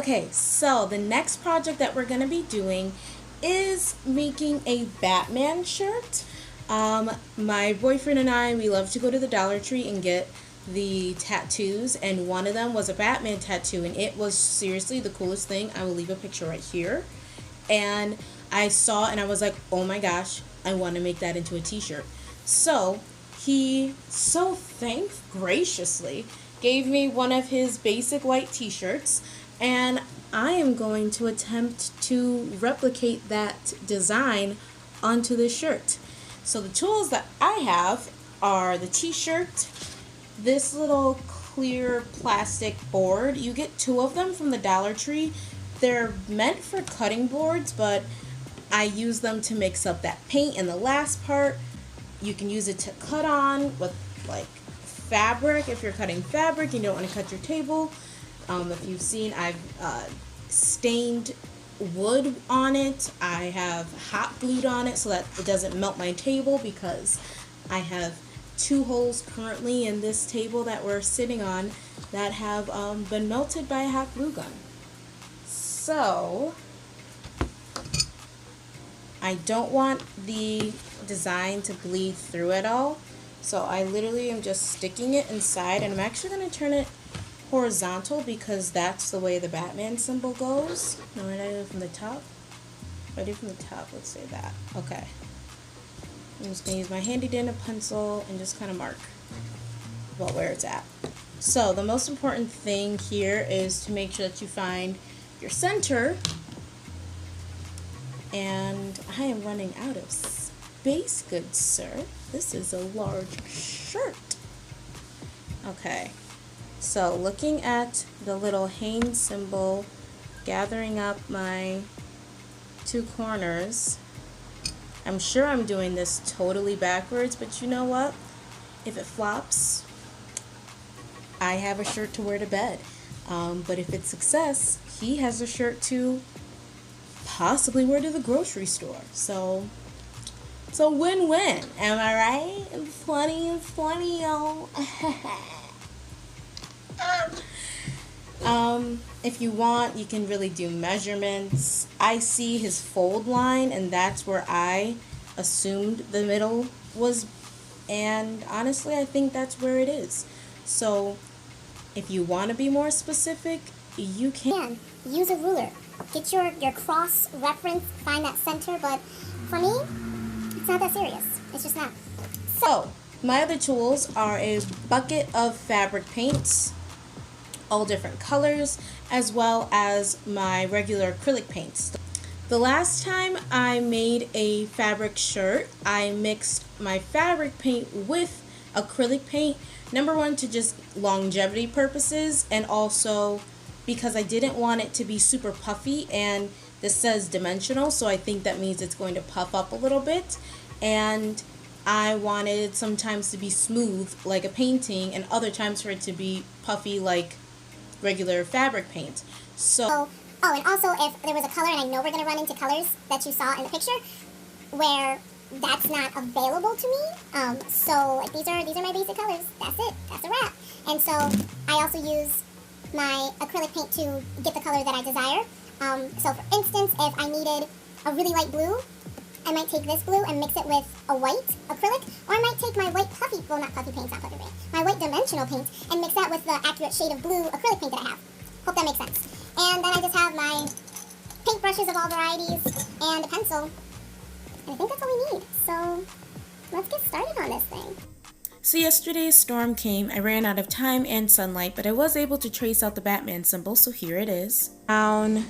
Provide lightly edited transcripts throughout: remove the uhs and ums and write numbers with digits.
Okay, so the next project that we're going to be doing is making a Batman shirt. My boyfriend and I, we love to go to the Dollar Tree and get the tattoos, and one of them was a Batman tattoo, and it was seriously the coolest thing. I will leave a picture right here. And I saw and I was like, oh my gosh, I want to make that into a t-shirt. So he graciously gave me one of his basic white t-shirts, and I am going to attempt to replicate that design onto the shirt. So the tools that I have are the t-shirt, this little clear plastic board. You get 2 of them from the Dollar Tree. They're meant for cutting boards, but I use them to mix up that paint in the last part. You can use it to cut on with like fabric. If you're cutting fabric, you don't want to cut your table. If you've seen, I've stained wood on it. I have hot glued on it so that it doesn't melt my table, because I have 2 holes currently in this table that we're sitting on that have been melted by a hot glue gun. So I don't want the design to bleed through at all, so I literally am just sticking it inside, and I'm actually going to turn it horizontal because that's the way the Batman symbol goes. No, what did I do from the top? What did I do from the top? Let's say that. Okay. I'm just going to use my handy dandy pencil and just kind of mark about where it's at. So the most important thing here is to make sure that you find your center. And I am running out of space, good sir. This is a large shirt. Okay. So looking at the little Hanes symbol, gathering up my 2 corners. I'm sure I'm doing this totally backwards, but you know what? If it flops, I have a shirt to wear to bed. But if it's success, he has a shirt to possibly wear to the grocery store. So it's a win-win. Am I right? It's funny, y'all. If you want, you can really do measurements. I see his fold line, and that's where I assumed the middle was, and honestly I think that's where it is. So if you want to be more specific, you can use a ruler. Get your cross reference, find that center, but for me, it's not that serious. It's just not. So my other tools are a bucket of fabric paints, all different colors, as well as my regular acrylic paints. The last time I made a fabric shirt, I mixed my fabric paint with acrylic paint. Number one, to just longevity purposes, and also because I didn't want it to be super puffy, and this says dimensional, so I think that means it's going to puff up a little bit, and I wanted sometimes to be smooth like a painting and other times for it to be puffy like regular fabric paint. So and also if there was a color, and I know we're going to run into colors that you saw in the picture where that's not available to me, so these are my basic colors. That's it. That's a wrap. And so I also use my acrylic paint to get the color that I desire. So for instance, if I needed a really light blue, I might take this blue and mix it with a white acrylic, or I might take my white puffy, well not puffy paint, not puffy paint, my white dimensional paint, and mix that with the accurate shade of blue acrylic paint that I have. Hope that makes sense. And then I just have my paint brushes of all varieties and a pencil, and I think that's all we need. So let's get started on this thing. So yesterday's storm came. I ran out of time and sunlight, but I was able to trace out the Batman symbol, so here it is. Down,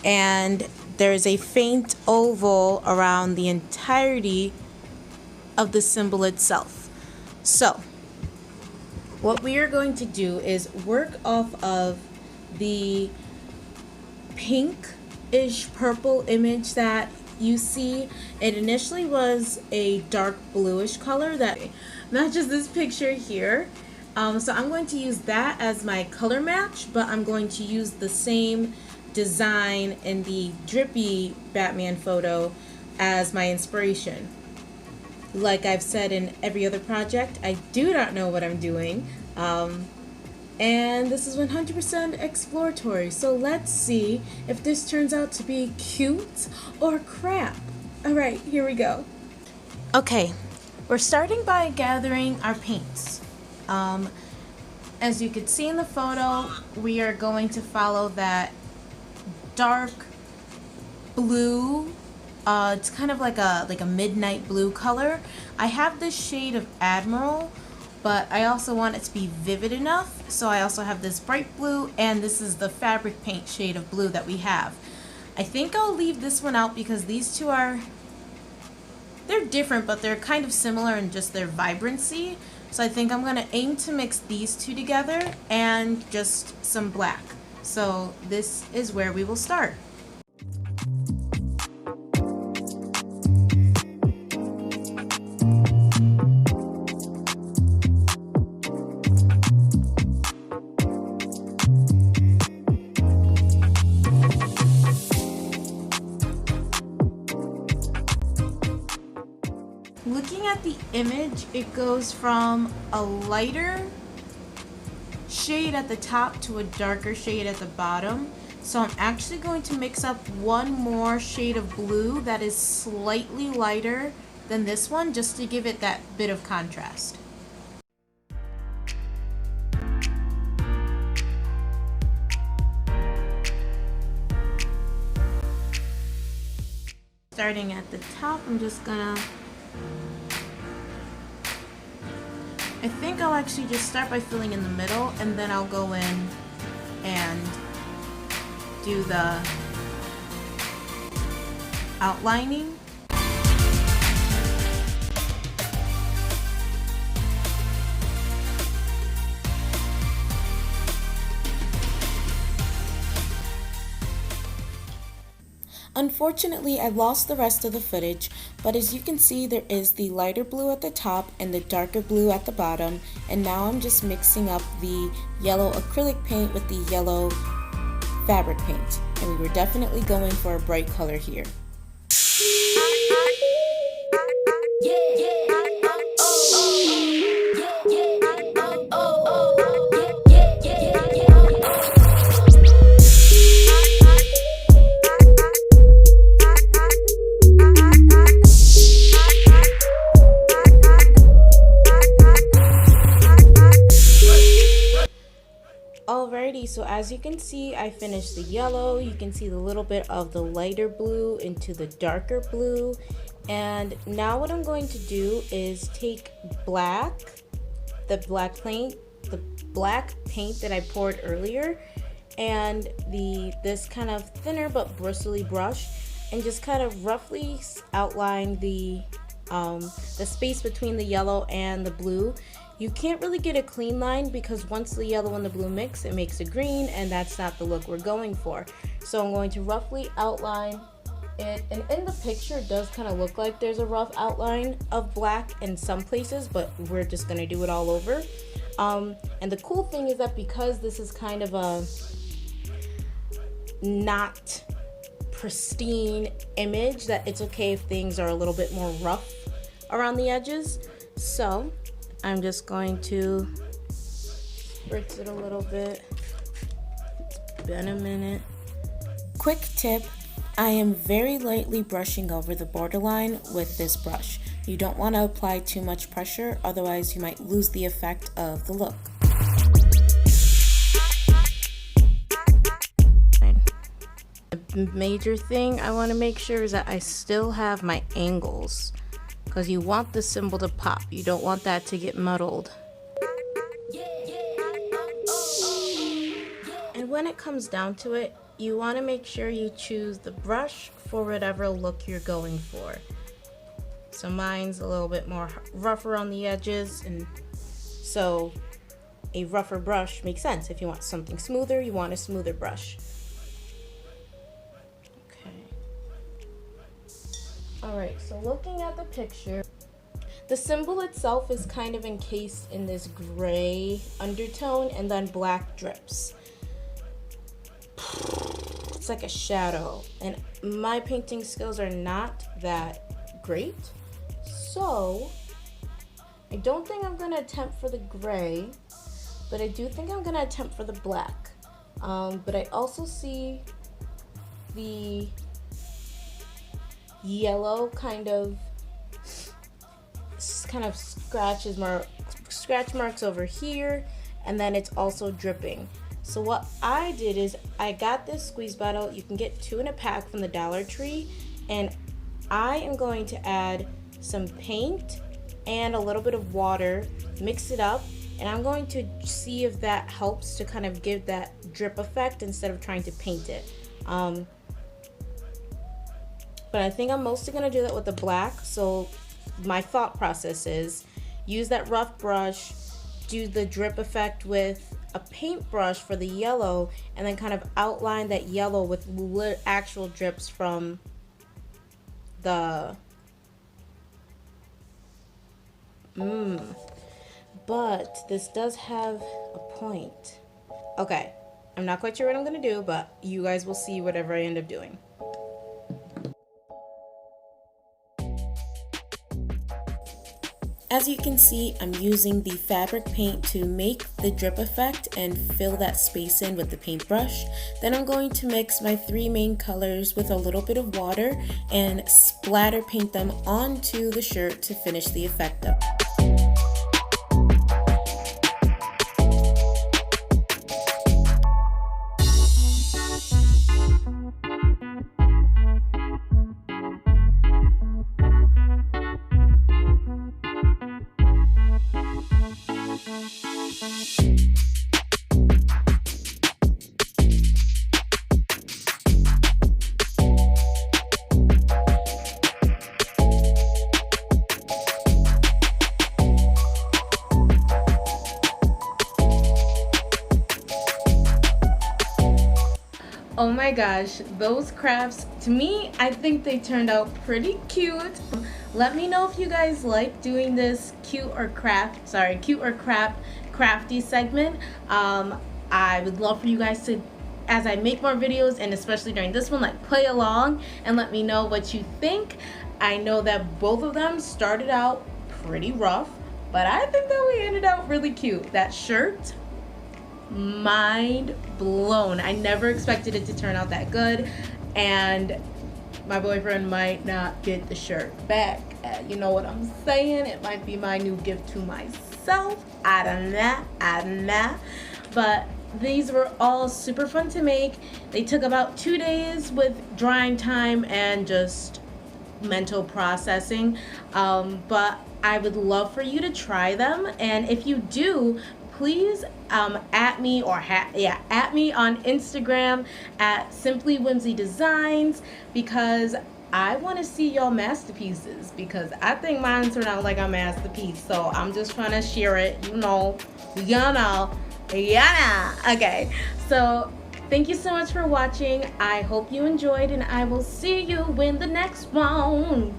and there's a faint oval around the entirety of the symbol itself. So what we are going to do is work off of the pink-ish purple image that you see. It initially was a dark bluish color that matches this picture here. So I'm going to use that as my color match, but I'm going to use the same design in the drippy Batman photo as my inspiration. Like I've said in every other project, I do not know what I'm doing. And this is 100% exploratory, so let's see if this turns out to be cute or crap. Alright, here we go. Okay, we're starting by gathering our paints. As you can see in the photo, we are going to follow that dark blue. It's kind of like a midnight blue color. I have this shade of Admiral, but I also want it to be vivid enough, so I also have this bright blue, and this is the fabric paint shade of blue that we have. I think I'll leave this one out because these two they're different, but they're kind of similar in just their vibrancy. So I think I'm going to aim to mix these two together and just some black. So this is where we will start. Looking at the image, it goes from a lighter shade at the top to a darker shade at the bottom. So I'm actually going to mix up one more shade of blue that is slightly lighter than this one, just to give it that bit of contrast. Starting at the top, I'm just gonna I think I'll actually just start by filling in the middle, and then I'll go in and do the outlining. Unfortunately, I lost the rest of the footage, but as you can see, there is the lighter blue at the top and the darker blue at the bottom, and now I'm just mixing up the yellow acrylic paint with the yellow fabric paint, and we were definitely going for a bright color here. Alrighty, so as you can see, I finished the yellow. You can see the little bit of the lighter blue into the darker blue. And now what I'm going to do is take the black paint that I poured earlier, and this kind of thinner but bristly brush, and just kind of roughly outline the space between the yellow and the blue. You can't really get a clean line because once the yellow and the blue mix, it makes a green, and that's not the look we're going for. So I'm going to roughly outline it, and in the picture it does kind of look like there's a rough outline of black in some places, but we're just going to do it all over. And the cool thing is that because this is kind of a not pristine image, that it's okay if things are a little bit more rough around the edges. So I'm just going to spritz it a little bit. It's been a minute. Quick tip, I am very lightly brushing over the borderline with this brush. You don't want to apply too much pressure, otherwise you might lose the effect of the look. The major thing I want to make sure is that I still have my angles, because you want the symbol to pop. You don't want that to get muddled. And when it comes down to it, you want to make sure you choose the brush for whatever look you're going for. So mine's a little bit more rougher on the edges, and so a rougher brush makes sense. If you want something smoother, you want a smoother brush. Alright, so looking at the picture, the symbol itself is kind of encased in this gray undertone and then black drips. It's like a shadow, and my painting skills are not that great, so I don't think I'm going to attempt for the gray, but I do think I'm gonna attempt for the black. But I also see the yellow kind of scratch marks over here, and then it's also dripping. So what I did is I got this squeeze bottle. You can get 2 in a pack from the Dollar Tree, and I am going to add some paint and a little bit of water, mix it up, and I'm going to see if that helps to kind of give that drip effect instead of trying to paint it. But I think I'm mostly going to do that with the black. So my thought process is use that rough brush, do the drip effect with a paintbrush for the yellow, and then kind of outline that yellow with actual drips from the but this does have a point. Okay, I'm not quite sure what I'm gonna do, but you guys will see whatever I end up doing. As you can see, I'm using the fabric paint to make the drip effect and fill that space in with the paintbrush. Then I'm going to mix my 3 main colors with a little bit of water and splatter paint them onto the shirt to finish the effect up. Oh my gosh, those crafts, to me, I think they turned out pretty cute. Let me know if you guys like doing this cute or crafty segment. I would love for you guys to, as I make more videos, and especially during this one, like play along and let me know what you think. I know that both of them started out pretty rough, but I think that we ended out really cute. That shirt, mind blown. I never expected it to turn out that good, and my boyfriend might not get the shirt back. You know what I'm saying? It might be my new gift to myself. I don't know. But these were all super fun to make. They took about 2 days with drying time and just mental processing. But I would love for you to try them, and if you do, please at me on Instagram at Simply Whimsy Designs, because I want to see y'all masterpieces, because I think mine turned out like a masterpiece. So I'm just trying to share it, Okay, so thank you so much for watching. I hope you enjoyed, and I will see you in the next one.